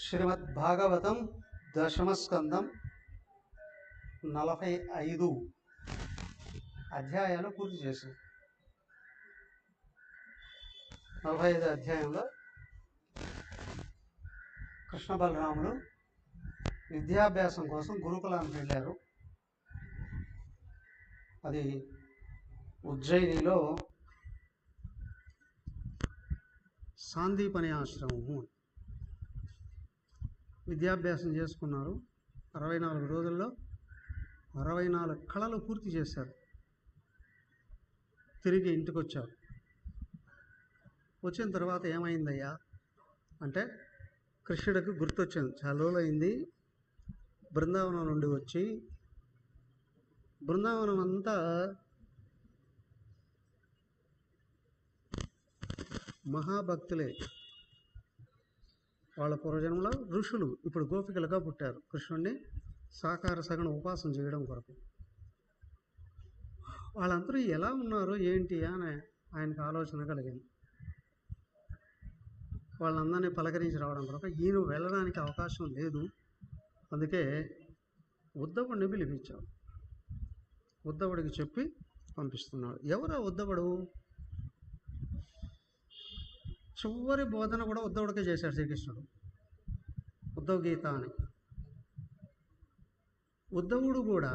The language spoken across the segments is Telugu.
శ్రీమద్భాగవతం దశమస్కందం 45 అధ్యాయాలు పూర్తి చేశాం. 45 అధ్యాయంలో కృష్ణ బలరాములు విద్యాభ్యాసం కోసం గురుకులానికి వెళ్ళారు. అది ఉజ్జయినిలో సాందీపని ఆశ్రమము. విద్యాభ్యాసం చేసుకున్నారు. 64 రోజుల్లో 64 కళలు పూర్తి చేశారు. తిరిగి ఇంటికి వచ్చారు. వచ్చిన తర్వాత ఏమైందయ్యా అంటే కృష్ణుడికి గుర్తొచ్చింది. చాలా రోజులైంది బృందావనం నుండి వచ్చి. బృందావనం అంతా మహాభక్తులే. వాళ్ళ పూర్వజన్మలో ఋషులు ఇప్పుడు గోపికలుగా పుట్టారు. కృష్ణుడిని సాకార సగణ ఉపాసన చేయడం కొరకు. వాళ్ళందరూ ఎలా ఉన్నారు ఏంటి అని ఆయనకు ఆలోచన కలిగింది. వాళ్ళందరినీ పలకరించి రావడం కొరకు ఈయన వెళ్ళడానికి అవకాశం లేదు. అందుకే ఉద్ధవుడిని పిలిపించాడు. ఉద్ధవుడికి చెప్పి పంపిస్తున్నాడు. ఎవరా ఉద్ధవుడు? చివరి బోధన కూడా ఉద్ధవుడికే చేశాడు శ్రీకృష్ణుడు. ఉద్ధవ్ గీత అని. ఉద్ధవుడు కూడా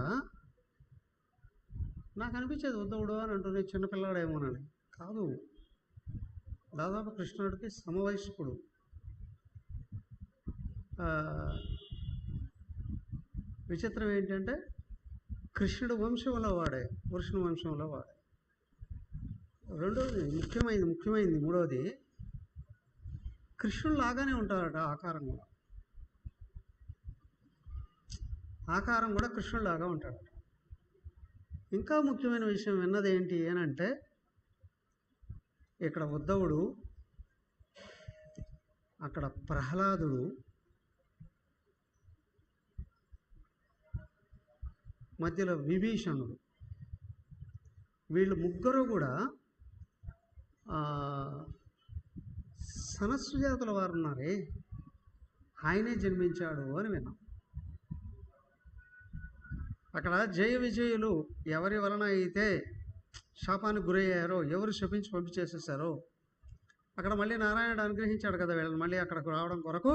నాకు అనిపించేది ఉద్ధవుడు అని అంటుంది చిన్నపిల్లాడేమోనని. కాదు, దాదాపు కృష్ణుడికి సమవయస్కుడు. విచిత్రం ఏంటంటే కృష్ణుడు వంశంలో వాడే, పురుషుని వంశంలో వాడే. రెండోది ముఖ్యమైనది మూడవది, కృష్ణుడు లాగానే ఉంటాడట ఆకారం కూడా. ఆకారం కూడా కృష్ణుడు లాగా ఉంటాడట. ఇంకా ముఖ్యమైన విషయం విన్నది ఏంటి అని అంటే ఇక్కడ ఉద్ధవుడు, అక్కడ ప్రహ్లాదుడు, మధ్యలో విభీషణుడు, వీళ్ళు ముగ్గురు కూడా సనస్సు జాతుల వారు ఉన్నారే, ఆయనే జన్మించాడు అని విన్నాం. అక్కడ జయ విజయులు ఎవరి వలన అయితే శాపానికి గురయ్యారో, ఎవరు శపించి పంపించేసేసారో, అక్కడ మళ్ళీ నారాయణుడు అనుగ్రహించాడు కదా వీళ్ళని మళ్ళీ అక్కడికి రావడం కొరకు.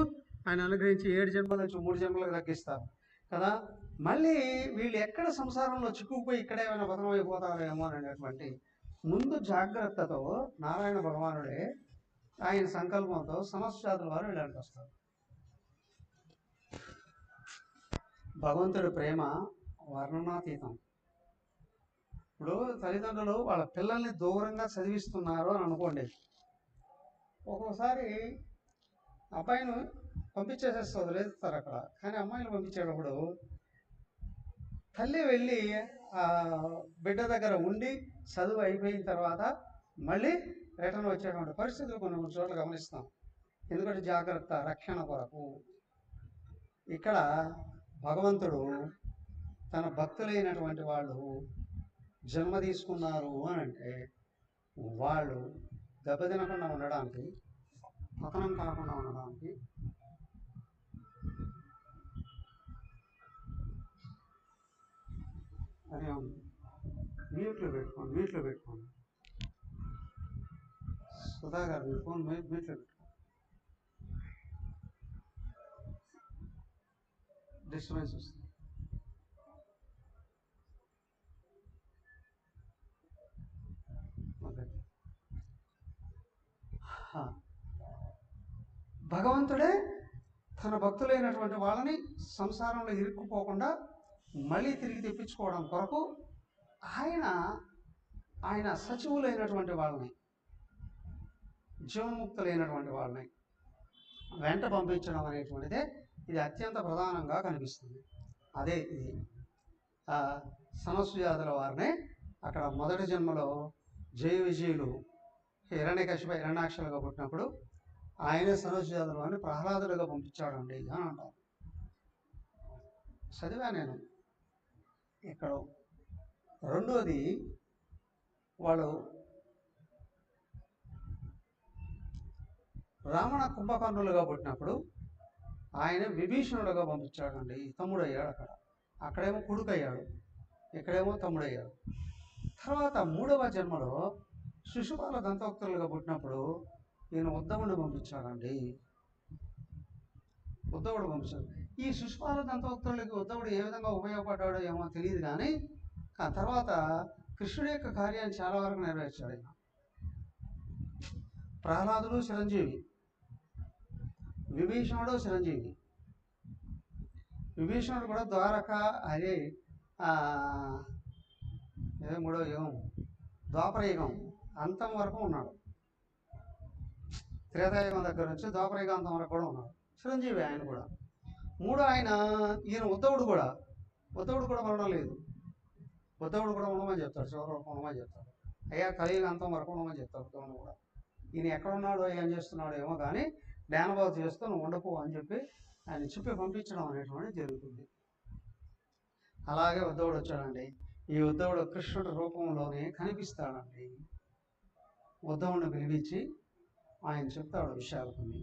ఆయన అనుగ్రహించి 7 జన్మల నుంచి 3 జన్మలకు తగ్గిస్తారు కదా. మళ్ళీ వీళ్ళు ఎక్కడ సంసారంలో చిక్కుకుపోయి ఇక్కడే ఏమైనా పతనం అయిపోతారేమో అనేటువంటి ముందు జాగ్రత్తతో నారాయణ భగవానుడే ఆయన సంకల్పంతో సమస్యాదుల వారు వీళ్ళకి వస్తారు. భగవంతుడి ప్రేమ వర్ణనాతీతం. ఇప్పుడు తల్లిదండ్రులు వాళ్ళ పిల్లల్ని దూరంగా చదివిస్తున్నారు అని అనుకోండి. ఒక్కోసారి అబ్బాయిని పంపించేసేసి వదిలేస్తారు అక్కడ. కానీ అమ్మాయిని పంపించేటప్పుడు తల్లి వెళ్ళి ఆ బిడ్డ దగ్గర ఉండి చదువు అయిపోయిన తర్వాత మళ్ళీ రిటర్న్ వచ్చేటువంటి పరిస్థితులు కొన్ని చోట్ల గమనిస్తాం. ఎందుకంటే జాగ్రత్త, రక్షణ కొరకు. ఇక్కడ భగవంతుడు తన భక్తులైనటువంటి వాళ్ళు జన్మ తీసుకున్నారు అని అంటే వాళ్ళు దెబ్బతినకుండా ఉండడానికి, పతనం కాకుండా ఉండడానికి అదే మ్యూట్లో పెట్టుకోండి. సుధా గారు మీ ఫోన్ మ్యూట్లో పెట్టుకోండి. డిస్టర్బెన్స్ వస్తుంది. భగవంతుడే తన భక్తులైనటువంటి వాళ్ళని సంసారంలో ఇరుక్కుపోకుండా మళ్ళీ తిరిగి తెప్పించుకోవడం కొరకు ఆయన సచివులైనటువంటి వాళ్ళని, జీవన్ముక్తులైనటువంటి వాళ్ళని వెంట పంపించడం అనేటువంటిదే ఇది అత్యంత ప్రధానంగా కనిపిస్తుంది. అదే ఇది సనస్సు జాతుల వారిని అక్కడ మొదటి జన్మలో జయ విజయులు హిరణ్యకశిప హిరణ్యాక్షలుగా పుట్టినప్పుడు ఆయనే సనోజాతులు అని ప్రహ్లాదుడిగా పంపించాడండి అని అంటారు. చదివా నేను ఇక్కడ. రెండోది, వాడు రావణ కుంభకర్ణులుగా పుట్టినప్పుడు ఆయన విభీషణుడుగా పంపించాడండి. తమ్ముడు అయ్యాడు అక్కడ. అక్కడేమో కొడుకు అయ్యాడు, ఇక్కడేమో తమ్ముడు అయ్యాడు. తర్వాత మూడవ జన్మలో శిశుపాల దంతోక్తులుగా పుట్టినప్పుడు ఈయన ఉద్ధవుడిని పంపించాడండి. ఉద్ధవుడు పంపించాడు. ఈ శిశుపాల దంతోక్తులకి ఉద్ధవుడు ఏ విధంగా ఉపయోగపడ్డాడో ఏమో తెలియదు, కానీ ఆ తర్వాత కృష్ణుడి యొక్క కార్యాన్ని చాలా వరకు నెరవేర్చాడు ఆయన. ప్రహ్లాదుడు చిరంజీవి, విభీషణుడు చిరంజీవి. విభీషణుడు కూడా ద్వారక అదే మూడో యుగం ద్వాపరయుగం అంతం వరకు ఉన్నాడు. త్రేతాయుగం దగ్గర నుంచి ద్వాపరయుగం అంతం వరకు కూడా ఉన్నాడు చిరంజీవి. ఆయన కూడా మూడో ఆయన ఈయన ఉద్ధవుడు కూడా ఉండడం లేదు. ఉద్ధవుడు కూడా ఉండమని చెప్తాడు, చివరి వరకు ఉండమని చెప్తాడు. అయ్యా కలియుగ అంతం వరకు ఉండమని చెప్తాడు ఉద్ధవుడు కూడా. ఈయన ఎక్కడున్నాడో ఏం చేస్తున్నాడో ఏమో కానీ జ్ఞానబోధ చేస్తూ నువ్వు ఉండకు అని చెప్పి ఆయన చెప్పి పంపించడం అనేటువంటి జరుగుతుంది. అలాగే ఉద్ధవుడు వచ్చాడండి. ఈ ఉద్ధవుడు కృష్ణుడి రూపంలోనే కనిపిస్తాడండి. ఉద్ధవుడిని పిలిపించి ఆయన చెప్తాడు విషయాలు కొన్ని.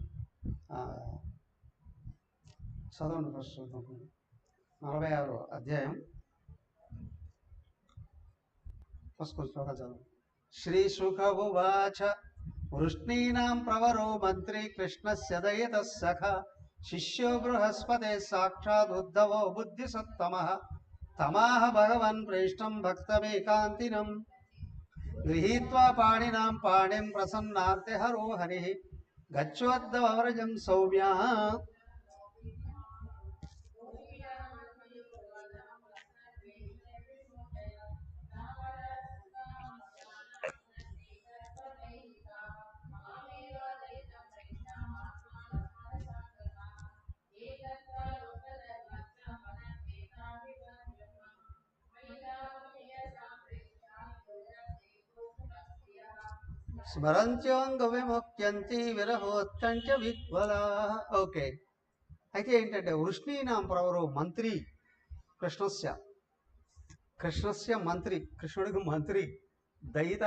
చదవండి ఫస్ట్ 46వ అధ్యాయం ఫస్ట్ చదవండి. శ్రీ శుక ఉవాచ వృష్ణీనాం ప్రవరో మంత్రి కృష్ణస్య దయిత సఖ శిష్యో బృహస్పతే సాక్షాత్ ఉద్ధవో బుద్ధిసత్తమః తమాహ భగవన్ ప్రేష్టం భక్తమేకాంతినం గృహీత్వా పాణినాం పాణిం ప్రసన్నార్తే హరో హరిః గచ్చోద్ధవవ్రజం సౌమ్యా. స్మరంత్యోంగ విముఖ్యంతి విరహోత్కంచ విహ్వలా. ఓకే, అయితే ఏంటంటే వృష్ణీనాం ప్రవరో మంత్రి కృష్ణస్య మంత్రి, కృష్ణుడికి మంత్రి, దయిత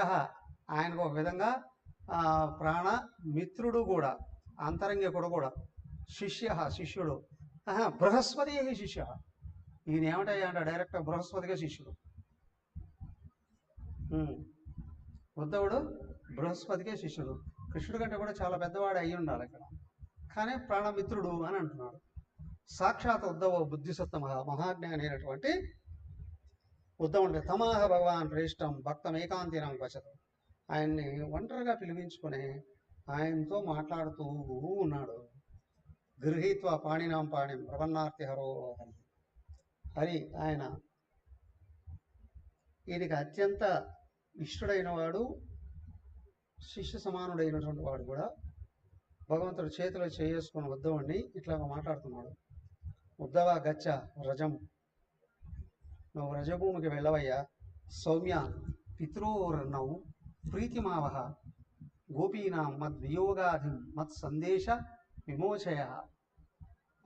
ఆయనకు ఒక విధంగా ప్రాణ మిత్రుడు కూడా, అంతరంగికుడు కూడా, శిష్యుడు బృహస్పతి శిష్య. ఈయన ఏమిటయ్యా అంటే డైరెక్ట్ బృహస్పతిగా శిష్యుడు. ఉద్ధవుడు బృహస్పతికే శిష్యుడు. కృష్ణుడి కంటే కూడా చాలా పెద్దవాడు అయ్యి ఉండాలి ఇక్కడ, కానీ ప్రాణమిత్రుడు అని అంటున్నాడు. సాక్షాత్ ఉద్ధవ బుద్ధిసత్తమ మహాజ్ఞాని అయినటువంటి ఉద్ధవుడికి తమాహ భగవాన్ ప్రేష్టం భక్తం ఏకాంతినం వచతం. ఆయన్ని ఒంటరిగా పిలిపించుకుని ఆయనతో మాట్లాడుతూ ఉన్నాడు. గృహీత్వా పాణినాం పాణిం ప్రపన్నార్తి హరో హరి. ఆయన ఈయనకి అత్యంత ఇష్టడైన వాడు, శిష్య సమానుడైనటువంటి వాడు కూడా. భగవంతుడు చేతిలో చేసుకుని ఉద్ధవుడిని ఇట్లా మాట్లాడుతున్నాడు. ఉద్ధవ గచ్చ రజం, నువ్వు రజభూమికి వెళ్ళవయ్యా. సౌమ్య పితృర్ణవు ప్రీతిమావహ గోపీనాం మద్వియోగాధి మత్ సందేశ విమోచయ.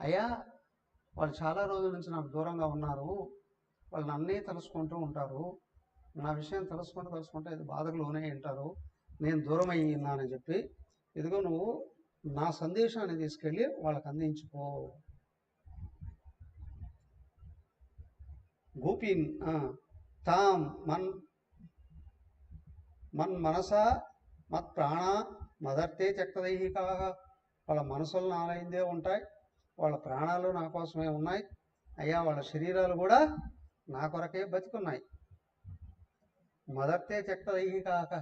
అయ్యా, వాళ్ళు చాలా రోజుల నుంచి నాకు దూరంగా ఉన్నారు, వాళ్ళు నన్నే తలుసుకుంటూ ఉంటారు, నా విషయం తెలుసుకుంటూ ఇది బాధకు లోనే ఉంటారు, నేను దూరం అయ్యిన్నానని చెప్పి ఇదిగో నువ్వు నా సందేశాన్ని తీసుకెళ్ళి వాళ్ళకి అందించుకో. గోపీన్ తాం మన్ మనసా మత్ ప్రాణ మదర్తే త్యక్తదైహికా. వాళ్ళ మనసులు నాలైందే ఉంటాయి, వాళ్ళ ప్రాణాలు నా కోసమే ఉన్నాయి అయ్యా, వాళ్ళ శరీరాలు కూడా నా కొరకే బతికున్నాయి. మదర్తే త్యక్తదైహికాక,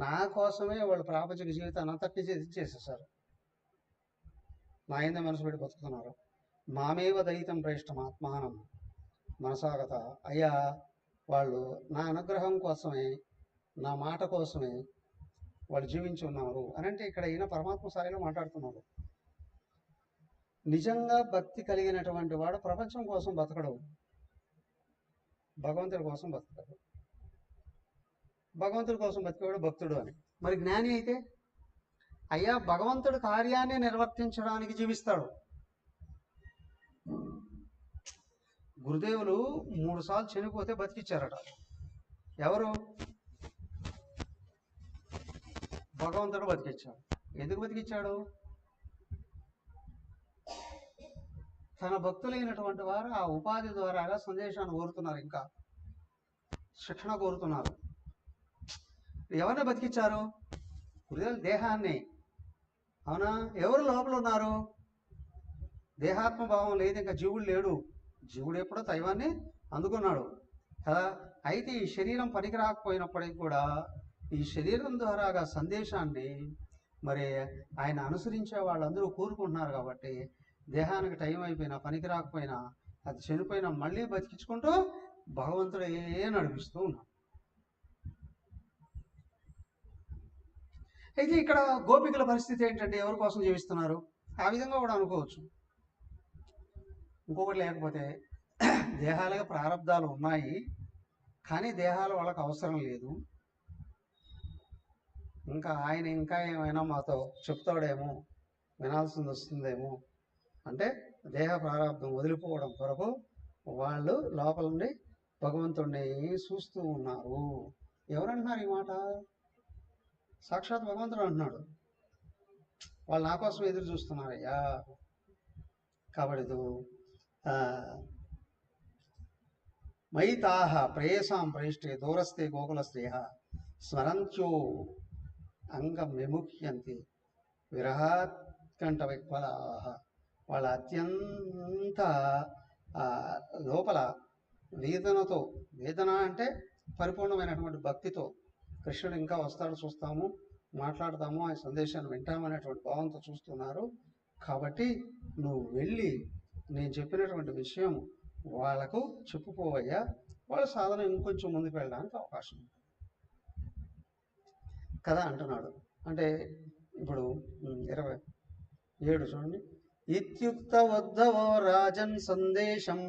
నా కోసమే వాళ్ళు ప్రాపంచిక జీవితాన్ని అంతటి చేసేసారు, నా ఏందే మనసు పెట్టి బతుకుతున్నారు. మామేవ దయితం ప్రేష్టం ఆత్మానం మనసాగత. అయ్యా, వాళ్ళు నా అనుగ్రహం కోసమే, నా మాట కోసమే వాళ్ళు జీవించి ఉన్నారు అని అంటే ఇక్కడ ఈయన పరమాత్మ స్థాయిలో మాట్లాడుతున్నారు. నిజంగా భక్తి కలిగినటువంటి వాడు ప్రపంచం కోసం బతకడు, భగవంతుడి కోసం బతకడు. భగవంతుడి కోసం బతికేవాడు భక్తుడు అని. మరి జ్ఞాని అయితే అయ్యా భగవంతుడి కార్యాన్ని నిర్వర్తించడానికి జీవిస్తాడు. గురుదేవులు 3 సార్లు చనిపోతే బతికిచ్చారట. ఎవరు? భగవంతుడు బతికిచ్చాడు. ఎందుకు బతికిచ్చాడు? తన భక్తులైనటువంటి వారు ఆ ఉపాధి ద్వారాగా సందేశాన్ని కోరుతున్నారు, ఇంకా శిక్షణ కోరుతున్నారు. ఎవరిని బతికిచ్చారు? గురుదేవులు దేహాన్ని. అవునా? ఎవరు లోపల ఉన్నారు? దేహాత్మ భావం లేదు, ఇంకా జీవుడు లేడు. జీవుడు ఎప్పుడో దైవాన్ని అందుకున్నాడు కదా. అయితే ఈ శరీరం పనికి రాకపోయినప్పటికీ కూడా ఈ శరీరం ద్వారాగా సందేశాన్ని మరి ఆయన అనుసరించే వాళ్ళందరూ కోరుకుంటున్నారు. కాబట్టి దేహానికి టైం అయిపోయినా, పనికి రాకపోయినా, అది చనిపోయినా మళ్ళీ బతికించుకుంటూ భగవంతుడే నడిపిస్తూ ఉన్నాడు. అయితే ఇక్కడ గోపికల పరిస్థితి ఏంటంటే ఎవరి కోసం జీవిస్తున్నారు? ఆ విధంగా కూడా అనుకోవచ్చు. ఇంకొకటి లేకపోతే దేహాలుగా ప్రారంధాలు ఉన్నాయి, కానీ దేహాలు వాళ్ళకి అవసరం లేదు. ఆయన ఇంకా ఏమైనా మాతో చెప్తాడేమో, వినాల్సింది వస్తుందేమో అంటే దేహ ప్రారంధం వదిలిపోవడం కొరకు వాళ్ళు లోపల నుండి భగవంతుడిని చూస్తూ ఉన్నారు. ఎవరంటున్నారు ఈ మాట? సాక్షాత్ భగవంతుడు అంటున్నాడు. వాళ్ళు నా కోసం ఎదురు చూస్తున్నారయ్యా. కాబట్టి మయితాహ ప్రేయసాం ప్రేష్టే దూరస్తే గోకుల స్త్రీహ స్మరంత్యో అంగం విముఖ్యంతి విరహాత్కంఠ విక్వలాహ. వాళ్ళ అత్యంత లోపల వేదన అంటే పరిపూర్ణమైనటువంటి భక్తితో కృష్ణుడు ఇంకా వస్తాడు, చూస్తాము, మాట్లాడతాము, ఆ సందేశాన్ని వింటామనేటువంటి భావంతో చూస్తున్నారు. కాబట్టి నువ్వు వెళ్ళి నేను చెప్పినటువంటి విషయం వాళ్ళకు చెప్పుకోవయ్యా, వాళ్ళ సాధన ఇంకొంచెం ముందుకు వెళ్ళడానికి అవకాశం ఉంది కదా అంటున్నాడు. అంటే ఇప్పుడు 27 చూడండి. ఇత్యుక్త వద్దవో రాజన్ సందేశం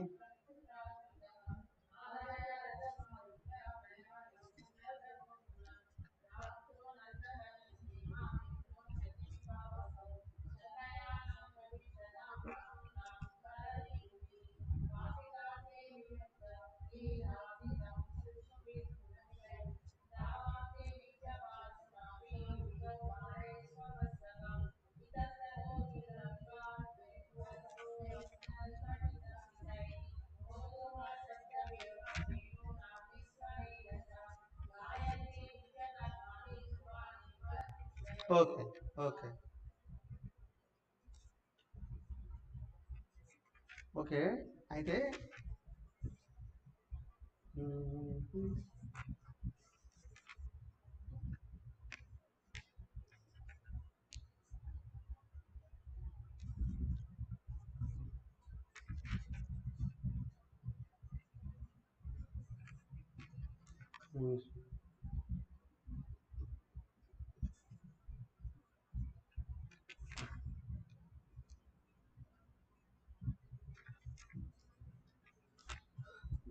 ఓకే ఓకే ఓకే అయితే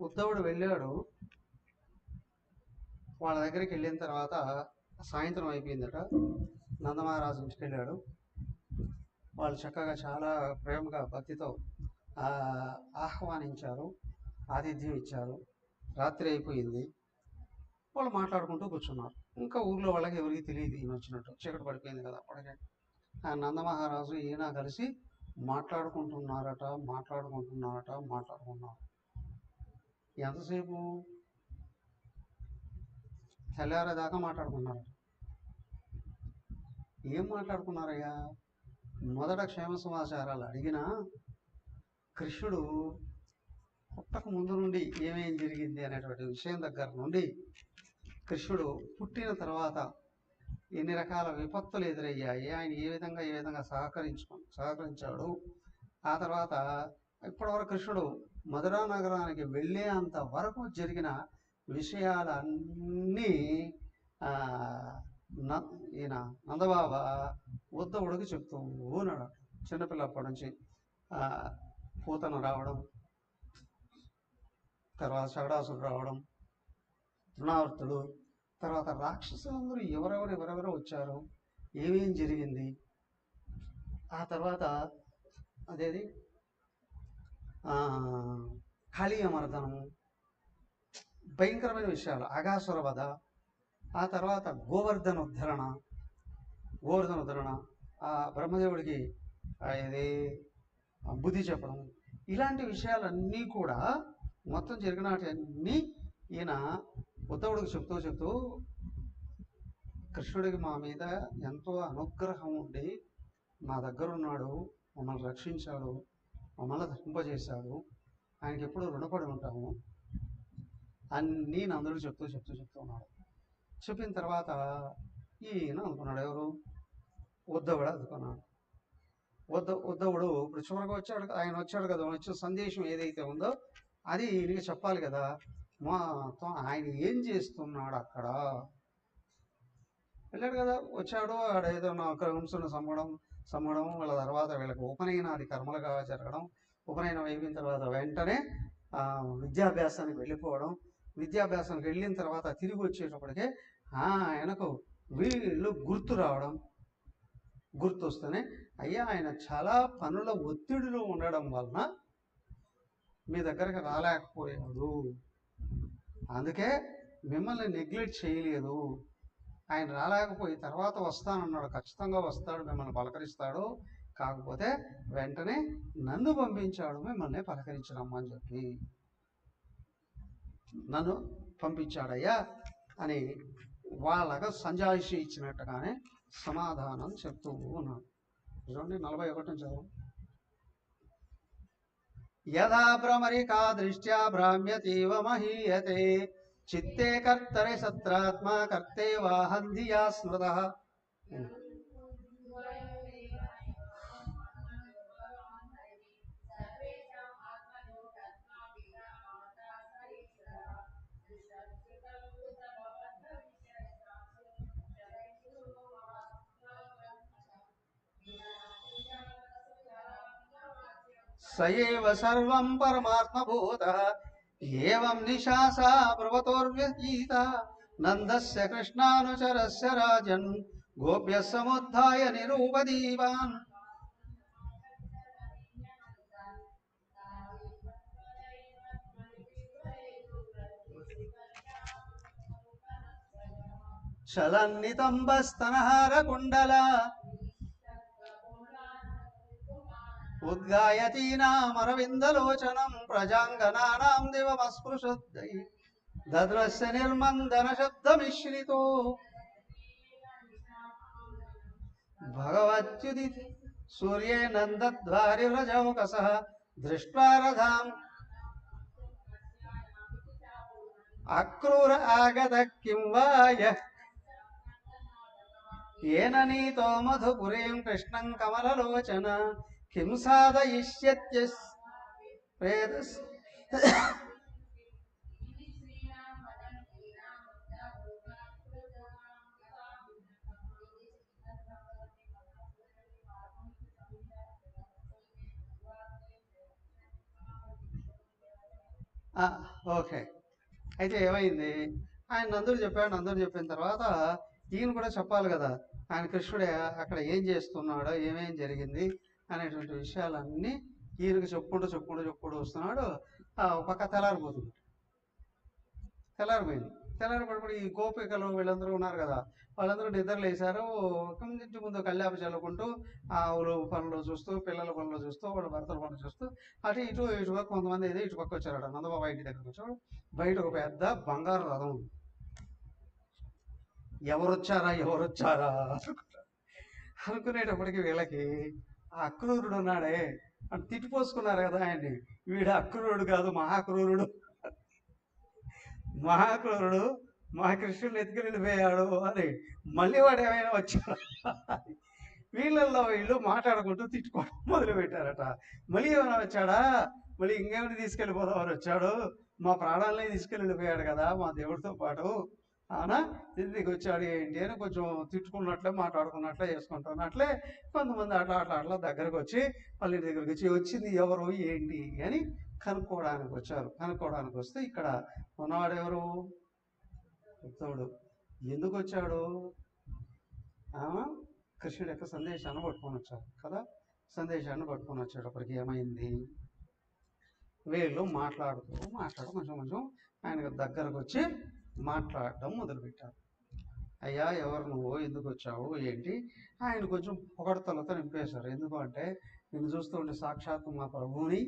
ఉద్ధవుడు వెళ్ళాడు. వాళ్ళ దగ్గరికి వెళ్ళిన తర్వాత సాయంత్రం అయిపోయిందట. నందమహారాజు ఇంటికి వెళ్ళాడు. వాళ్ళు చక్కగా చాలా ప్రేమగా భక్తితో ఆహ్వానించారు, ఆతిథ్యం ఇచ్చారు. రాత్రి అయిపోయింది. వాళ్ళు మాట్లాడుకుంటూ కూర్చున్నారు. ఇంకా ఊర్లో వాళ్ళకి ఎవరికి తెలియదు ఈయన వచ్చినట్టు, చీకటి పడిపోయింది కదా అప్పటికే. ఆ నందమహారాజు ఈయన కలిసి మాట్లాడుకుంటున్నారట. ఎంతసేపు? తెల్లారేదాకా మాట్లాడుకున్నారు. ఏం మాట్లాడుకున్నారయ్యా? మొదట క్షేమ సమాచారాలు అడిగినా కృష్ణుడు పుట్టక ముందు నుండి ఏమేం జరిగింది అనేటువంటి విషయం దగ్గర నుండి, కృష్ణుడు పుట్టిన తర్వాత ఎన్ని రకాల విపత్తులు ఎదురయ్యాయి, ఆయన ఏ విధంగా సహకరించాడు, ఆ తర్వాత ఇప్పటివరకు కృష్ణుడు మధురా నగరానికి వెళ్ళేంత వరకు జరిగిన విషయాలన్నీ ఈయన నందబాబా ఉద్ధవుడికి చెప్తూ ఉన్నాడు. చిన్నపిల్లప్పటి నుంచి పూతన రావడం, తర్వాత షగడాసుడు రావడం, తృణావర్తుడు, తర్వాత రాక్షసులందరూ ఎవరెవరు వచ్చారు, ఏమేం జరిగింది, ఆ తర్వాత అదేది కాళీయమర్దనము, భయంకరమైన విషయాలు, అఘాసుర వధ, ఆ తర్వాత గోవర్ధన ఉద్ధరణ, ఆ బ్రహ్మదేవుడికి ఇది బుద్ధి చెప్పడం, ఇలాంటి విషయాలన్నీ కూడా మొత్తం జరిగినవన్నీ ఈయన ఉద్ధవుడికి చెప్తూ కృష్ణుడికి మా మీద ఎంతో అనుగ్రహం ఉండి మా దగ్గర ఉన్నాడు, మమ్మల్ని రక్షించాడు, మమ్మల్ని ధరింపజేశాడు, ఆయనకి ఎప్పుడు రుణపడి ఉంటాము అన్నీ నందుడు చెప్తూ ఉన్నాడు. చెప్పిన తర్వాత ఈయన అనుకున్నాడు, ఎవరు ఉద్ధవుడు అనుకున్నాడు. ఉద్ధవుడు ఇప్పుడు చివరికి ఆయన వచ్చాడు కదా, వచ్చిన సందేశం ఏదైతే ఉందో అది ఈయనకి చెప్పాలి కదా. మొత్తం ఆయన ఏం చేస్తున్నాడు అక్కడ వెళ్ళాడు కదా, వచ్చాడు ఆడ ఏదో హంసును సమ్మడం వాళ్ళ తర్వాత వీళ్ళకి ఉపనయనాది కర్మలుగా జరగడం, ఉపనయనం అయిపోయిన తర్వాత వెంటనే విద్యాభ్యాసానికి వెళ్ళిపోవడం, విద్యాభ్యాసానికి వెళ్ళిన తర్వాత తిరిగి వచ్చేటప్పటికే ఆయనకు వీళ్ళు గుర్తు వస్తేనే, అయ్యా ఆయన చాలా పనుల ఒత్తిడిలో ఉండడం వలన మీ దగ్గరకు రాలేకపోయాడు, అందుకే మిమ్మల్ని నెగ్లెక్ట్ చేయలేదు, ఆయన రాలేకపోయి తర్వాత వస్తానన్నాడు, ఖచ్చితంగా వస్తాడు, మిమ్మల్ని పలకరిస్తాడు, కాకపోతే వెంటనే నన్ను పంపించాడు మిమ్మల్ని పలకరించడమ్మని చెప్పి, నన్ను పంపించాడయ్యా అని వాళ్ళగా సంజాయిషి ఇచ్చినట్టుగానే సమాధానం చెప్తూ ఉన్నాడు. చూడండి 41 చదువు. యథా భ్రమరికా దృష్ట్యా భ్రామ్యతీవ మహీయతే చిత్తే కర్తరే సత్రాత్మా కర్తే వాహంధియా స్మృతః. సయేవ సర్వం పరమాత్మభూతః ఏవం నిశాసా బ్రవతోర్వ్యగీత నందస్య కృష్ణానుచరస్య రాజన్ గోప్య సముద్ధాయ నిరూపదీవాన్. చలన్నితంబస్తనహార కుండల ఉద్గాయతీనామరవిందలోచనం ప్రజాంగనానాం దివమస్పృశుద్ధై దద్రస్య నిర్మందన శబ్దమిశ్రితో భగవత్యుది సూర్యే నందద్వారి వ్రజౌకసః దృష్ట్వా రథాం అక్రూర ఆగత కిం వా యః ఏన నీతో మధుపురీం కృష్ణం కమలలోచన కిం సాధయిష్యత్యస్ ప్రేతస్. ఓకే, అయితే ఏమైంది, ఆయన నందుడు చెప్పిన తర్వాత ఈయన కూడా చెప్పాలి కదా, ఆయన కృష్ణుడే అక్కడ ఏం చేస్తున్నాడో, ఏమేం జరిగింది అనేటువంటి విషయాలన్నీ ఈయనకు చెప్పుకుంటూ వస్తున్నాడు. పక్క తెల్లారిపోయింది. ఈ గోపికలు వీళ్ళందరూ ఉన్నారు కదా, వాళ్ళందరూ నిద్రలు వేశారు. ఇంటి ముందు కళ్యాప చల్లుకుంటూ ఆవులు పనులు చూస్తూ, పిల్లల పనులు చూస్తూ, వాళ్ళ భర్తల పనులు చూస్తూ అటు ఇటుపక్క కొంతమంది అయితే ఇటుపక్క వచ్చారట. నందబాబా ఇంటి దగ్గరకు వచ్చాడు. బయట ఒక పెద్ద బంగారు రథం ఉంది. ఎవరొచ్చారా అనుకునేటప్పటికి వీళ్ళకి ఆ అక్రూరుడు ఉన్నాడే అని తిట్టిపోసుకున్నారు కదా ఆయన్ని. వీడు అక్రూరుడు కాదు, మహాక్రూరుడు మా కృష్ణుని ఎత్తుకుని వెళ్ళిపోయాడు అని మళ్ళీ వాడు ఏమైనా వచ్చాడు. వీళ్ళు మాట్లాడుకుంటూ తిట్టుకోవడం మొదలు పెట్టారట. మళ్ళీ ఏమైనా వచ్చాడా, మళ్ళీ ఇంకేమైనా తీసుకెళ్ళిపోదామని వచ్చాడు, మా ప్రాణాలని తీసుకెళ్ళిపోయాడు కదా మా దేవుడితో పాటు, అవునా ఇంటికి వచ్చాడు ఏంటి అని కొంచెం తిట్టుకున్నట్లే మాట్లాడుకున్నట్లే చేసుకుంటున్నట్లే కొంతమంది అట్లా దగ్గరకు వచ్చి వాళ్ళ ఇంటి దగ్గరికి వచ్చింది ఎవరు ఏంటి అని కనుక్కోవడానికి వస్తే ఇక్కడ ఉన్నవాడు ఎవరు, ఉద్ధవుడు. ఎందుకు వచ్చాడు? కృష్ణుడి యొక్క సందేశాన్ని పట్టుకొని వచ్చాడు కదా. సందేశాన్ని పట్టుకొని వచ్చేటప్పటికి ఏమైంది? వీళ్ళు మాట్లాడుతూ కొంచెం కొంచెం ఆయనకు దగ్గరకు వచ్చి మాట్లాడడం మొదలుపెట్టారు. అయ్యా, ఎవరు నువ్వు, ఎందుకు వచ్చావు, ఏంటి? ఆయన కొంచెం పొగడతలతో నింపేశారు. ఎందుకు అంటే, నిన్ను చూస్తుంటే సాక్షాత్తు మా ప్రభువుని,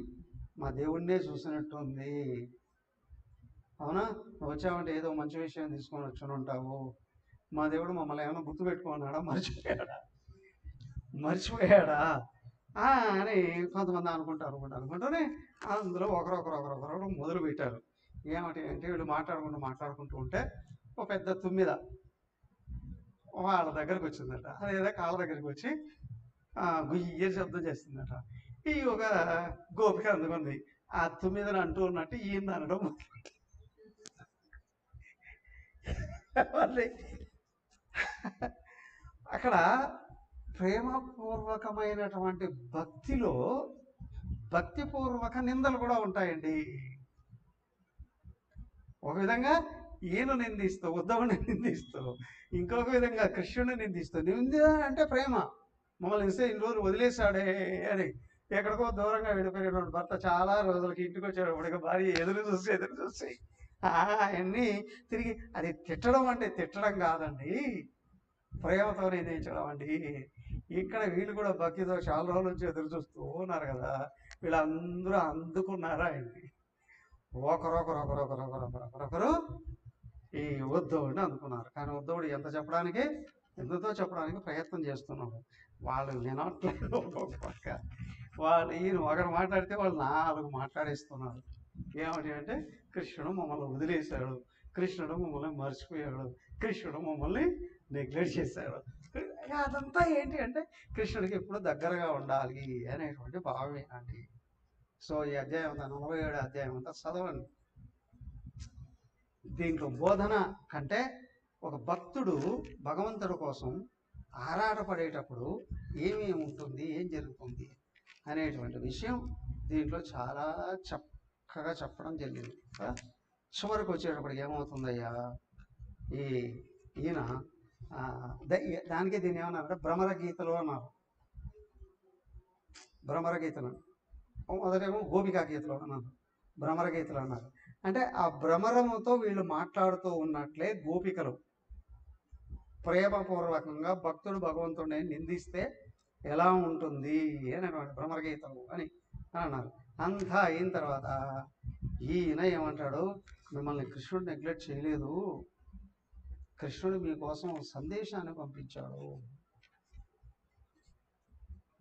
మా దేవుణ్ణే చూసినట్టుంది. అవునా? నువ్వు వచ్చావంటే ఏదో మంచి విషయం తీసుకొని వచ్చి ఉంటావు. మా దేవుడు మమ్మల్ని ఏమైనా గుర్తుపెట్టుకున్నాడా, మర్చిపోయాడా అని కొంతమంది అనుకుంటూనే అందులో ఒకరొకరు మొదలు పెట్టారు. ఏమిటి అంటే, వీళ్ళు మాట్లాడుకుంటూ ఉంటే ఒక పెద్ద తుమ్మిద వాళ్ళ దగ్గరకు వచ్చిందట. అదేదో కాళ్ళ దగ్గరికి వచ్చి గుయ్య శబ్దం చేస్తుందట. ఈ ఒక గోపిక అందుకుంది. ఆ తుమ్మిదని అంటూ ఉన్నట్టు ఈయన అనడం. అక్కడ ప్రేమపూర్వకమైనటువంటి భక్తిలో భక్తిపూర్వక నిందలు కూడా ఉంటాయండి. ఒక విధంగా ఈయన నిందిస్తూ, ఉద్ధవుని నిందిస్తూ, ఇంకొక విధంగా కృష్ణుని నిందిస్తూ. నింద అంటే ప్రేమ. మమ్మల్ని ఇస్తే ఇన్ని రోజులు వదిలేశాడే అని ఎక్కడికో దూరంగా వెళ్ళిపోయినటువంటి భర్త చాలా రోజులకి ఇంటికి వచ్చేటప్పటికి భార్య ఎదురు చూసి అవన్నీ తిరిగి, అది తిట్టడం అంటే తిట్టడం కాదండి, ప్రేమతో నిందించడం అండి. ఇక్కడ వీళ్ళు కూడా భక్తితో చాలా రోజుల నుంచి ఎదురు చూస్తూ ఉన్నారు కదా. వీళ్ళందరూ అందుకున్నారా ఆయన్ని. ఒకరొకరు ఈ ఉద్ధవుడిని అందుకున్నారు. కానీ ఉద్ధవుడు ఎంతతో చెప్పడానికి ప్రయత్నం చేస్తున్నాడు. వాళ్ళు వినట్లేదు. పక్క ఈయన ఒకరు మాట్లాడితే వాళ్ళు 4 మాట్లాడేస్తున్నారు. ఏమిటి అంటే, కృష్ణుడు మమ్మల్ని వదిలేశాడు, కృష్ణుడు మమ్మల్ని మర్చిపోయాడు, కృష్ణుడు మమ్మల్ని నెగ్లెక్ట్ చేశాడు. అదంతా ఏంటి అంటే, కృష్ణుడికి ఎప్పుడు దగ్గరగా ఉండాలి అనేటువంటి భావమేనండి. సో ఈ అధ్యాయం అంతా 47 అధ్యాయం అంతా చదవండి. దీంట్లో బోధన కంటే ఒక భక్తుడు భగవంతుడి కోసం ఆరాటపడేటప్పుడు ఏమేమి ఉంటుంది, ఏం జరుగుతుంది అనేటువంటి విషయం దీంట్లో చాలా చక్కగా చెప్పడం జరిగింది. చివరికి వచ్చేటప్పటికి ఏమవుతుందయ్యా, ఈయన దానికి దీన్ని ఏమన్నారంటే భ్రమర గీతలు అన్నారు. భ్రమర గీతలు మొదటేమో గోపికా గీతలు అన్నారు, భ్రమర గీతలు అన్నారు. అంటే ఆ భ్రమరముతో వీళ్ళు మాట్లాడుతూ ఉన్నట్లే గోపికలు ప్రేమపూర్వకంగా భక్తుడు భగవంతుడిని నిందిస్తే ఎలా ఉంటుంది అనేటువంటి భ్రమర గీతలు అని అన్నారు. అంతా అయిన తర్వాత ఈయన ఏమంటాడు, మిమ్మల్ని కృష్ణుడు నెగ్లెక్ట్ చేయలేదు, కృష్ణుడు మీకోసం సందేశాన్ని పంపించాడు,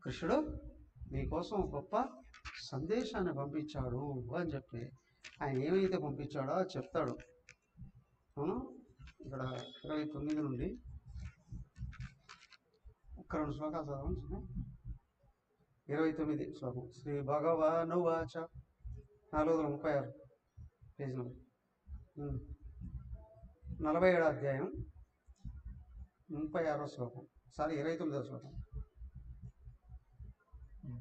కృష్ణుడు మీకోసం గొప్ప సందేశాన్ని పంపించాడు అని చెప్పి ఆయన ఏమైతే పంపించాడో అది చెప్తాడు. అవును, ఇక్కడ 29 నుండి ఒక్క 2 శ్లోకాలు చదవండి. 29 శ్లోకం. శ్రీ భగవానువాచ, 436 పేజ్ నెంబర్ 47 అధ్యాయం 36 శ్లోకం, 29 శ్లోకం.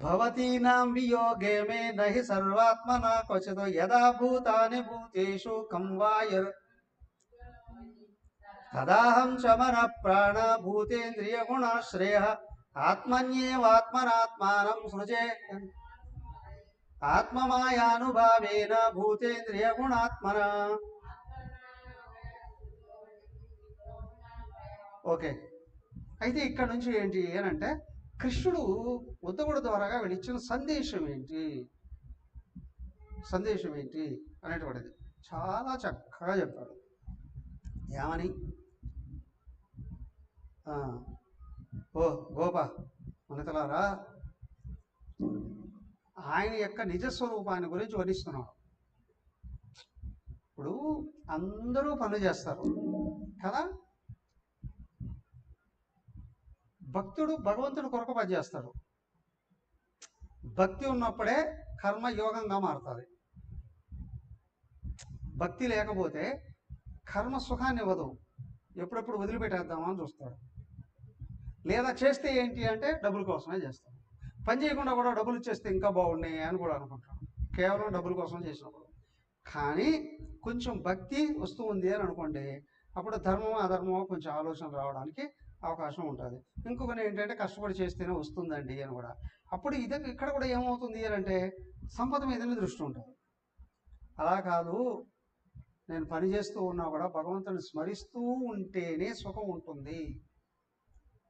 భవతీనాం వియోగే మే నహి సర్వాత్మనా క్వచిత్ యదా భూతాని భూతేషు కం వాయర్ తదాహం చ మనః ప్రాణ భూతేంద్రియ గుణాశ్రయ ఆత్మన్యేవాత్మనాత్మానం సృజే ఆత్మమాయానుభావేన భూతేంద్రియ గుణాత్మన. ఓకే, అయితే ఇక్కడ నుంచి ఏంటి అని అంటే, కృష్ణుడు ఉద్ధవుడి ద్వారాగా వెళ్ళిచ్చిన సందేశం ఏంటి అనేటువంటిది చాలా చక్కగా చెప్పాడు. ఏమని, ఓ గోప మనతలారా, ఆయన యొక్క నిజస్వరూపాన్ని గురించి వర్ణిస్తున్నాడు. ఇప్పుడు అందరూ పనులు చేస్తారు కదా, భక్తుడు భగవంతుడు కొరకు పనిచేస్తాడు. భక్తి ఉన్నప్పుడే కర్మ యోగంగా మారుతుంది. భక్తి లేకపోతే కర్మ సుఖాన్ని ఇవ్వదు, ఎప్పుడెప్పుడు వదిలిపెట్టేద్దామా అని చూస్తాడు. లేదా చేస్తే ఏంటి అంటే డబ్బుల కోసమే చేస్తాడు. పని చేయకుండా కూడా డబ్బులు ఇచ్చేస్తే ఇంకా బాగున్నాయి అని కూడా అనుకుంటాడు, కేవలం డబ్బుల కోసం చేసినప్పుడు. కానీ కొంచెం భక్తి వస్తూ ఉంది అని అనుకోండి, అప్పుడు ధర్మమో అధర్మమో కొంచెం ఆలోచన రావడానికి అవకాశం ఉంటుంది. ఇంకొకటి ఏంటంటే కష్టపడి చేస్తేనే వస్తుందండి అని కూడా. అప్పుడు ఇక్కడ కూడా ఏమవుతుంది అని అంటే సంపద మీదనే దృష్టి ఉంటుంది. అలా కాదు, నేను పని చేస్తూ ఉన్నా కూడా భగవంతుని స్మరిస్తూ ఉంటేనే సుఖం ఉంటుంది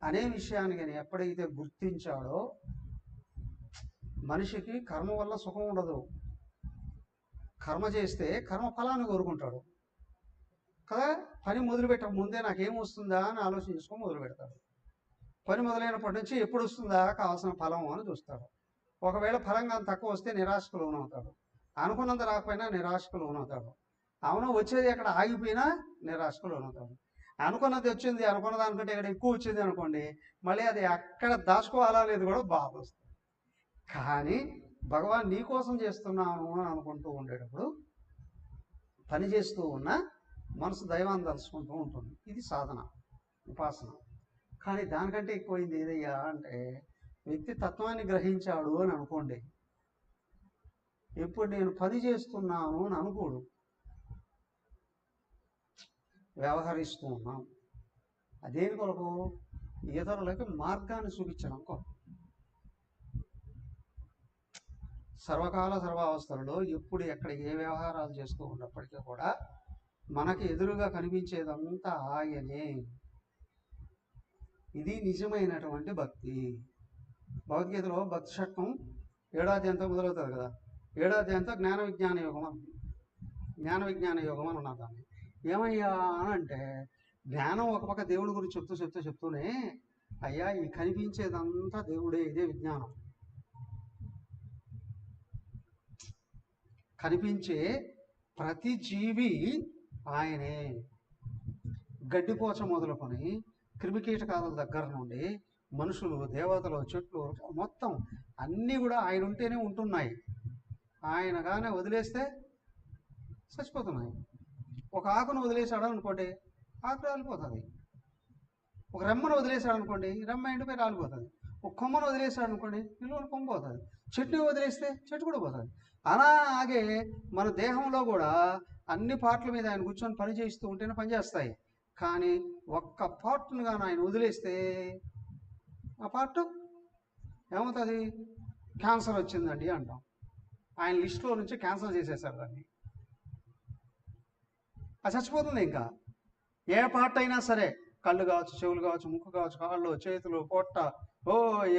అనే విషయాన్ని కానీ ఎప్పుడైతే గుర్తించాడో మనిషికి కర్మ వల్ల సుఖం ఉండదు. కర్మ చేస్తే కర్మ ఫలాన్ని కోరుకుంటాడు కదా. పని మొదలుపెట్ట ముందే నాకేం వస్తుందా అని ఆలోచించుకొని మొదలు పెడతాడు. పని మొదలైనప్పటి నుంచి ఎప్పుడు వస్తుందా కావాల్సిన ఫలం అని చూస్తాడు. ఒకవేళ ఫలంగా తక్కువ వస్తే నిరాశకు లోనవుతాడు. అనుకున్నంత రాకపోయినా నిరాశకు లోనవుతాడు. అవును, వచ్చేది ఎక్కడ ఆగిపోయినా నిరాశకు లోనవుతాడు. అనుకున్నది వచ్చింది, అనుకున్న దానికంటే ఇక్కడ ఎక్కువ వచ్చింది అనుకోండి, మళ్ళీ అది అక్కడ దాచుకోవాలా లేదు కూడా బాధ వస్తుంది. కానీ భగవాన్ నీ కోసం చేస్తున్నాను అని అనుకుంటూ ఉండేటప్పుడు పని చేస్తూ ఉన్న మనసు దైవాన్ని తలుచుకుంటూ ఉంటుంది. ఇది సాధన, ఉపాసన. కానీ దానికంటే ఎక్కువైంది ఏదయ్యా అంటే వ్యక్తి తత్వాన్ని గ్రహించాడు అని అనుకోండి. ఎప్పుడు నేను పని చేస్తున్నాను అని అనుకోడు, వ్యవహరిస్తూ ఉన్నాం. అదేని కొరకు? ఇతరులకి మార్గాన్ని చూపించడం కొరకు. సర్వకాల సర్వావస్థలలో ఎప్పుడు ఎక్కడ ఏ వ్యవహారాలు చేస్తూ ఉన్నప్పటికీ కూడా మనకి ఎదురుగా కనిపించేదంతా ఆయనే. ఇది నిజమైనటువంటి భక్తి. భగవద్గీతలో భక్తి షట్కం 7వ అధ్యాయంతో మొదలవుతుంది కదా. 7వ అధ్యాయంతో జ్ఞాన విజ్ఞాన యోగం అని ఉన్నారు. దాన్ని ఏమయ్యా అని అంటే జ్ఞానం ఒక పక్క దేవుడి గురించి చెప్తూనే అయ్యా ఈ కనిపించేదంతా దేవుడే, ఇదే విజ్ఞానం. కనిపించే ప్రతి జీవి ఆయనే. గడ్డిపోచ మొదలుకొని క్రిమికీటకాల దగ్గర నుండి మనుషులు, దేవతలు, చెట్లు మొత్తం అన్నీ కూడా ఆయన ఉంటేనే ఉంటున్నాయి. ఆయన కానీ వదిలేస్తే చచ్చిపోతున్నాయి. ఒక ఆకును వదిలేసాడు అనుకోండి, ఆకు రాలిపోతుంది. ఒక రెమ్మను వదిలేసాడు అనుకోండి, రెమ్మ ఎండిపోయి రాలిపోతుంది. ఒక కొమ్మను వదిలేసాడు అనుకోండి, నిలువను కొమ్మ పోతుంది. చెట్టుని వదిలేస్తే చెట్టు కూడా పోతుంది. అలాగే మన దేహంలో కూడా అన్ని పార్ట్ల మీద ఆయన కూర్చొని పని చేస్తూ ఉంటేనే పనిచేస్తాయి. కానీ ఒక్క పార్ట్ను కానీ ఆయన వదిలేస్తే ఆ పార్ట్ ఏమవుతుంది? క్యాన్సర్ వచ్చిందండి అంటాం. ఆయన లిస్టులో నుంచి క్యాన్సర్ చేసేసారు దాన్ని. అది చచ్చిపోతుంది. ఇంకా ఏ పార్ట్ అయినా సరే, కళ్ళు కావచ్చు, చెవులు కావచ్చు, ముక్కు కావచ్చు, కాళ్ళు, చేతులు, పొట్ట,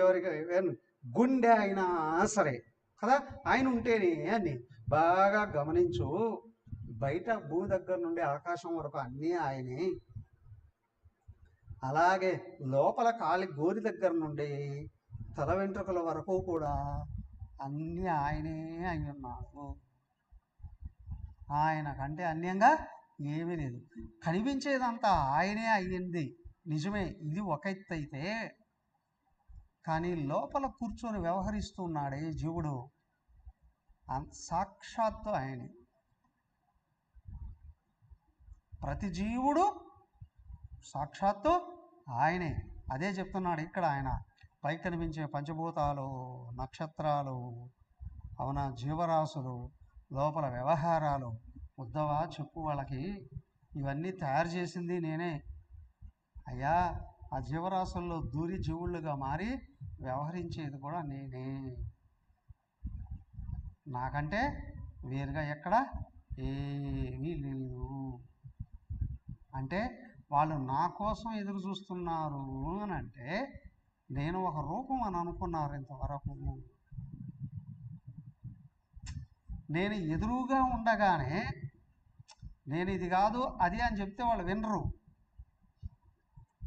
ఎవరికి గుండె అయినా సరే కదా, ఆయన ఉంటేనే అన్ని. బాగా గమనించు, బయట భూమి దగ్గర నుండి ఆకాశం వరకు అన్నీ ఆయనే. అలాగే లోపల కాలి గోరి దగ్గర నుండి తల వెంట్రుకల వరకు కూడా అన్నీ ఆయనే అయి ఉన్నాడు. ఆయన కంటే అన్యంగా ఏమీ లేదు. కనిపించేదంతా ఆయనే అయ్యింది, నిజమే. ఇది ఒక ఎత్తు అయితే, కానీ లోపల కూర్చొని వ్యవహరిస్తున్నాడే జీవుడు, సాక్షాత్తు ఆయనే. ప్రతి జీవుడు సాక్షాత్తు ఆయనే. అదే చెప్తున్నాడు ఇక్కడ ఆయన. పైకి కనిపించే పంచభూతాలు, నక్షత్రాలు, అవునా, జీవరాశులు, లోపల వ్యవహారాలు, ఉద్ధవ చెప్పు వాళ్ళకి, ఇవన్నీ తయారు చేసింది నేనే అయ్యా. ఆ జీవరాశుల్లో దూరి జీవుళ్ళుగా మారి వ్యవహరించేది కూడా నేనే. నాకంటే వేరుగా ఎక్కడ ఏమీ లేదు. అంటే వాళ్ళు నా కోసం ఎదురు చూస్తున్నారు అని అంటే నేను ఒక రూపం అని అనుకున్నారు ఇంతవరకు. నేను ఎదురుగా ఉండగానే నేను ఇది కాదు అది అని చెప్తే వాళ్ళు వినరు,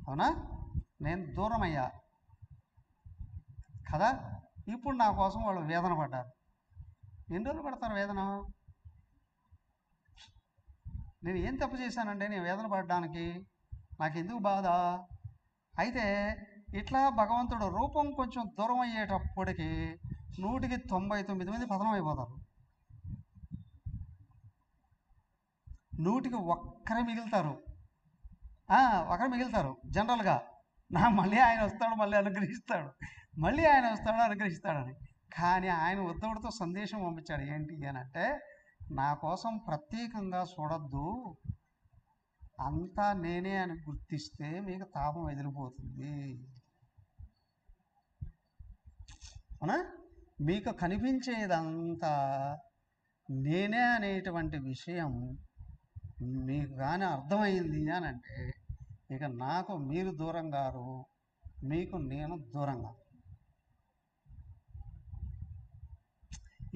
అవునా? నేను దూరం అయ్యా కదా. ఇప్పుడు నా కోసం వాళ్ళు వేదన పడ్డారు. ఎన్ని రోజులు పడతారు వేదన? నేను ఏం తప్పు చేశానంటే నేను వేదన పడడానికి? నాకెందుకు బాధ? అయితే ఇట్లా భగవంతుడు రూపం కొంచెం దూరం అయ్యేటప్పటికి 199 మంది పతనం అయిపోతారు. 100కి ఒక్కరే మిగులుతారు. ఒకరు మిగులుతారు జనరల్గా. మళ్ళీ ఆయన వస్తాడు, మళ్ళీ అనుగ్రహిస్తాడు, మళ్ళీ ఆయన వస్తాడు, అనుగ్రహిస్తాడని. కానీ ఆయన ఉద్ధవుడితో సందేశం పంపించాడు. ఏంటి అని అంటే, నా కోసం ప్రత్యేకంగా చూడొద్దు, అంతా నేనే అని గుర్తిస్తే మీకు తాపం ఎదిరిపోతుంది. అవునా? మీకు కనిపించేదంతా నేనే అనేటువంటి విషయం మీకు కానీ అర్థమైంది అని అంటే ఇక నాకు మీరు దూరం గారు, మీకు నేను దూరంగా.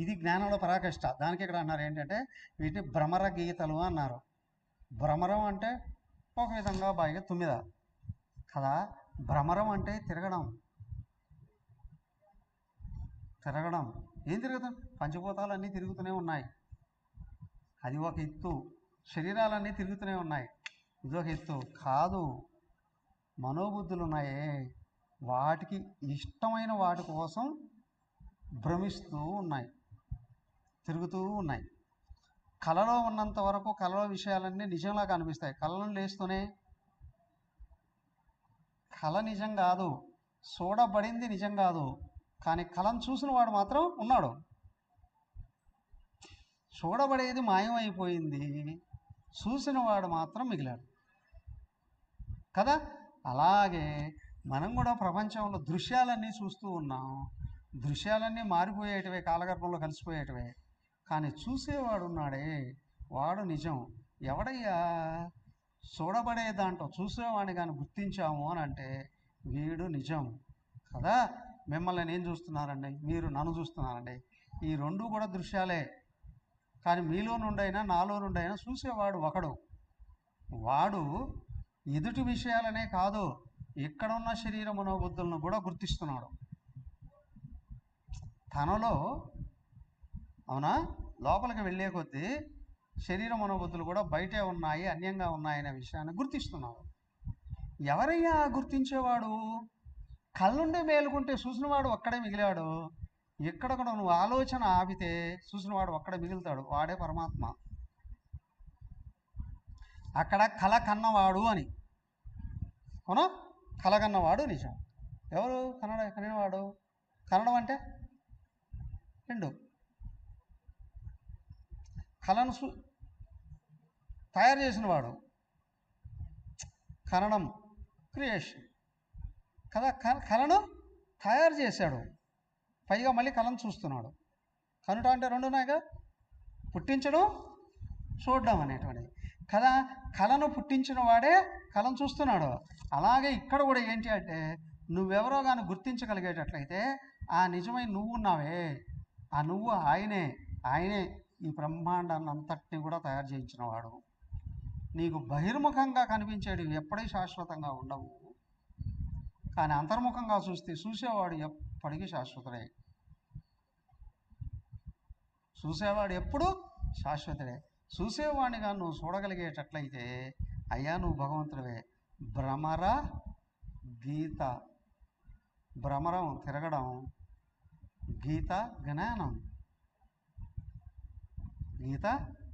ఇది జ్ఞానంలో పరాకాష్ట. దానికి ఇక్కడ అన్నారు ఏంటంటే వీటిని భ్రమర గీతలు అన్నారు. భ్రమరం అంటే ఒక విధంగా బాగా తుమ్మిద కదా. భ్రమరం అంటే తిరగడం. ఏం తిరుగుతాం? పంచభూతాలన్నీ తిరుగుతూనే ఉన్నాయి, అది ఒక ఎత్తు. శరీరాలన్నీ తిరుగుతూనే ఉన్నాయి, ఇదొక ఎత్తు. కాదు, మనోబుద్ధులు ఉన్నాయే, వాటికి ఇష్టమైన వాటి కోసం భ్రమిస్తూ ఉన్నాయి, తిరుగుతూ ఉన్నాయి. కళలో ఉన్నంత వరకు కళలో విషయాలన్నీ నిజంలా కనిపిస్తాయి. కళలను లేస్తూనే కళ నిజం కాదు, చూడబడింది నిజం కాదు, కానీ కళను చూసిన వాడు మాత్రం ఉన్నాడు. చూడబడేది మాయమైపోయింది, చూసిన వాడు మాత్రం మిగిలాడు కదా. అలాగే మనం కూడా ప్రపంచంలో దృశ్యాలన్నీ చూస్తూ ఉన్నాం. దృశ్యాలన్నీ మారిపోయేటివే, కాలగర్భంలో కలిసిపోయేటివే, కానీ చూసేవాడు ఉన్నాడే, వాడు నిజం. ఎవడయ్యా చూడబడే దాంట్లో చూసేవాడిని కానీ గుర్తించాము అని అంటే వీడు నిజం కదా. మిమ్మల్ని నేను చూస్తున్నానండి, మీరు నన్ను చూస్తున్నారండి, ఈ రెండు కూడా దృశ్యాలే. కానీ మీలో నుండైనా నాలో నుండైనా చూసేవాడు ఒకడు. వాడు ఎదుటి విషయాలనే కాదు, ఇక్కడ ఉన్న శరీర మనోబుద్ధులను కూడా గుర్తిస్తున్నాడు తనలో. అవునా? లోపలికి వెళ్ళే కొద్దీ శరీర మనోబుద్ధులు కూడా బయటే ఉన్నాయి, అన్యంగా ఉన్నాయనే విషయాన్ని గుర్తిస్తున్నాడు. ఎవరయ్యా గుర్తించేవాడు? కళ్ళుండే మేలుకుంటే చూసినవాడు ఒక్కడే మిగిలాడు. ఎక్కడొక్కడ నువ్వు ఆలోచన ఆపితే చూసినవాడు ఒక్కడే మిగులుతాడు, వాడే పరమాత్మ. అక్కడ కళ కన్నవాడు అని. అవునా? కళ కన్నవాడు నిజం. ఎవరు కన్నవాడు? కన్నడం అంటే రెండు. కళను తయారు చేసినవాడు కన్నడం, క్రియేషన్ కదా. కళను తయారు చేశాడు, పైగా మళ్ళీ కళను చూస్తున్నాడు. కనుట అంటే రెండు ఉన్నాయిగా, పుట్టించడం, చూడడం అనేటువంటిది కదా. కళను పుట్టించిన వాడే కళను చూస్తున్నాడు. అలాగే ఇక్కడ కూడా ఏంటి అంటే నువ్వెవరో కానీ గుర్తించగలిగేటట్లయితే ఆ నిజమైన నువ్వు ఉన్నావే, ఆ నువ్వు ఆయనే ఈ బ్రహ్మాండాన్ని అంతటిని కూడా తయారు చేయించిన వాడు. నీకు బహిర్ముఖంగా కనిపించేవి ఎప్పటికీ శాశ్వతంగా ఉండవు, కానీ అంతర్ముఖంగా చూసేవాడు ఎప్పటికీ శాశ్వతుడే. చూసేవాడు ఎప్పుడు శాశ్వతుడే. చూసేవాడినిగా నువ్వు చూడగలిగేటట్లయితే అయ్యా నువ్వు భగవంతుడివే. భ్రమర గీత, భ్రమరం తిరగడం, గీత జ్ఞానం. గీత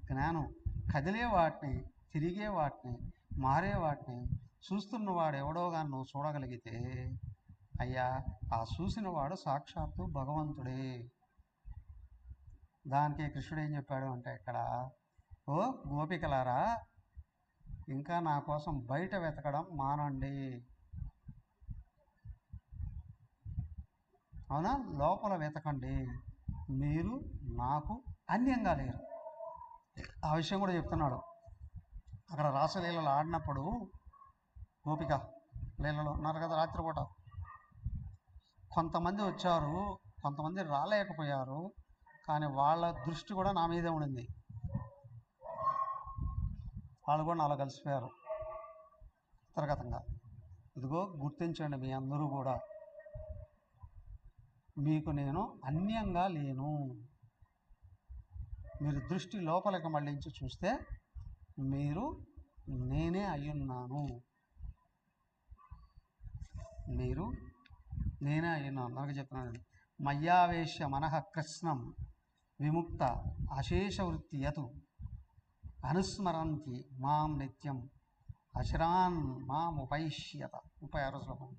జ్ఞానం, కదిలే వాటిని, తిరిగే వాటిని, మారే వాటిని చూస్తున్నవాడు ఎవడోగా నువ్వు చూడగలిగితే అయ్యా ఆ చూసినవాడు సాక్షాత్తు భగవంతుడే. దానికి కృష్ణుడు ఏం చెప్పాడు అంటే ఇక్కడ, ఓ గోపికలారా, ఇంకా నా కోసం బయట వెతకడం మానండి. అవునా? లోపల వెతకండి, మీరు నాకు అన్యంగా లేరు. ఆ విషయం కూడా చెప్తున్నాడు. అక్కడ రాసలీలలు ఆడినప్పుడు గోపిక లీలలో ఉన్నారు కదా, రాత్రిపూట కొంతమంది వచ్చారు, కొంతమంది రాలేకపోయారు, కానీ వాళ్ళ దృష్టి కూడా నా మీదే ఉండింది. వాళ్ళు కూడా నాలో కలిసిపోయారు అంతర్గతంగా. ఇదిగో గుర్తించండి మీ అందరూ కూడా, మీకు నేను అన్యంగా లేను. మీరు దృష్టి లోపలికి మళ్ళించి చూస్తే మీరు నేనే అయ్యున్నాను, మీరు నేనే అయ్యున్నాను. నాకు చెప్తున్నాను, మయ్యావేశ్య మనః కృష్ణం విముక్త అశేష వృత్తి యతు అనుస్మరంతి మాం నిత్యం అశరాన్ మాం ఉపైష్యత. 36వ శ్లోకం.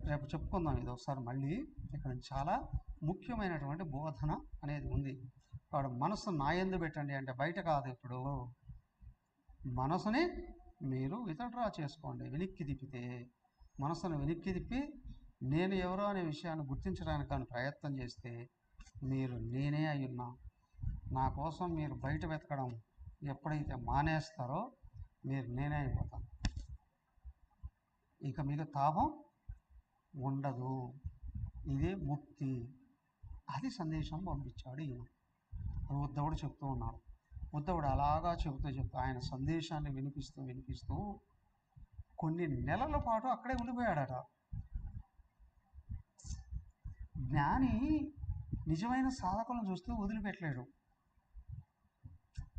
రేపు చెప్పుకుందాం ఇది ఒకసారి మళ్ళీ. ఇక్కడ చాలా ముఖ్యమైనటువంటి బోధన అనేది ఉంది. వాడు మనసు నా యందు పెట్టండి అంటే బయట కాదు, ఇప్పుడు మనసుని మీరు విత్డ్రా చేసుకోండి. వెనక్కి తిప్పితే, మనసును వెనక్కి తిప్పి నేను ఎవరో అనే విషయాన్ని గుర్తించడానికి కానీ ప్రయత్నం చేస్తే మీరు నేనే అయ్యున్నా. నా కోసం మీరు బయట వెతకడం ఎప్పుడైతే మానేస్తారో మీరు నేనే అయిపోతాను. ఇక మీకు తాపం ఉండదు. ఇదే ముక్తి. అది సందేశం పంపించాడు ఈయన. ఉద్ధవుడు చెప్తూ ఉన్నాడు. ఉద్ధవుడు అలాగా చెబుతూ ఆయన సందేశాన్ని వినిపిస్తూ కొన్ని నెలల పాటు అక్కడే ఉండిపోయాడట. జ్ఞాని నిజమైన సాధకులను చూస్తూ వదిలిపెట్టలేడు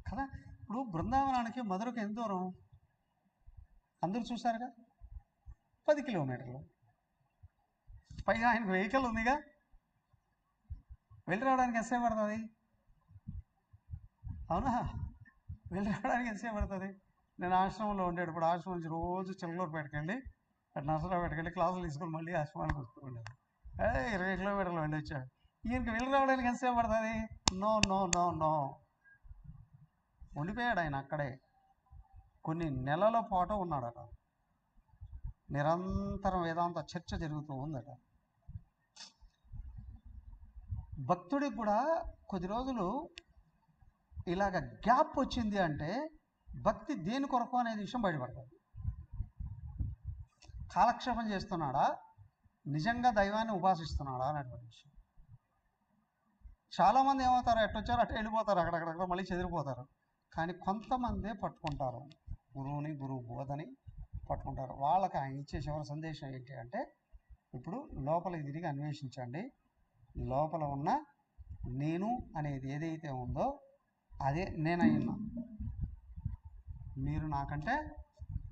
కదా. ఇప్పుడు బృందావనానికి మధురకు ఎంత దూరం అందరూ చూశారుగా, 10 కిలోమీటర్లు. పైగా ఆయనకు వెహికల్ ఉందిగా, వెళ్ళి రావడానికి ఎంతసేపు పడుతుంది? అవునా? వెళ్ళి రావడానికి ఎంతసేపు పడుతుంది? నేను ఆశ్రమంలో ఉండేటప్పుడు ఆశ్రమం నుంచి రోజు చిల్లూరుపేటకి వెళ్ళి అటు నరసరావుపేటకి వెళ్ళి క్లాసులు తీసుకొని మళ్ళీ ఆశ్రమానికి వస్తూ ఉండేది. 20 కిలోమీటర్లు వెళ్ళి వచ్చాడు. ఈయనకి వెళ్ళి రావడానికి ఎంతసేపు పడుతుంది? No no no no. ఉండిపోయాడు ఆయన అక్కడే. కొన్ని నెలల పాటు ఉన్నాడట. నిరంతరం వేదాంత చర్చ జరుగుతూ ఉందట. భక్తుడికి కూడా కొద్ది రోజులు ఇలాగ గ్యాప్ వచ్చింది అంటే భక్తి దేని కొరకు అనేది విషయం బయటపడుతుంది. కాలక్షేపం చేస్తున్నాడా, నిజంగా దైవాన్ని ఉపాసిస్తున్నాడా అనేటువంటి విషయం. చాలామంది ఏమవుతారు, ఎట్టొచ్చారు అట్ట వెళ్ళిపోతారు, అక్కడక్కడ మళ్ళీ చెదిరిపోతారు. కానీ కొంతమందే పట్టుకుంటారు, గురువు బోధని పట్టుకుంటారు. వాళ్ళకి ఆయన ఇచ్చే చివరి సందేశం ఏంటి అంటే, ఇప్పుడు లోపలికి తిరిగి అన్వేషించండి. లోపల ఉన్న నేను అనేది ఏదైతే ఉందో అదే నేనయ్యున్నా. మీరు నాకంటే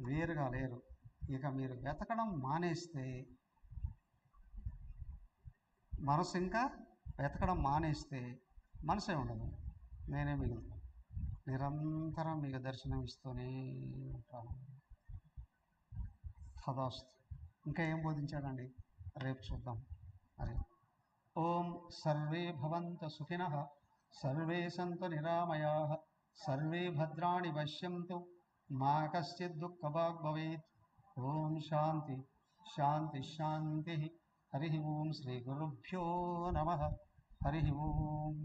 వేరుగా లేరు. ఇక మీరు వెతకడం మానేస్తే, మనసు ఇంకా వెతకడం మానేస్తే మనసే ఉండదు, నేనే మిగులుతాను. నిరంతరం మీకు దర్శనం ఇస్తూనే ఉంటాను. తదాస్తు. ఇంకా ఏం బోధించాడండి రేపు చూద్దాం. మరి ఓం సర్వే భవంతు సుఖినః, సర్వే సంతు నిరామయాః, సర్వే భద్రాణి పశ్యంతు, మా కశ్చిద్ దుఃఖభాగ్ భవేత్. ఓం శాంతి శాంతి శాంతి. హరి ఓం. శ్రీ గురుభ్యో నమః. హరి ఓం.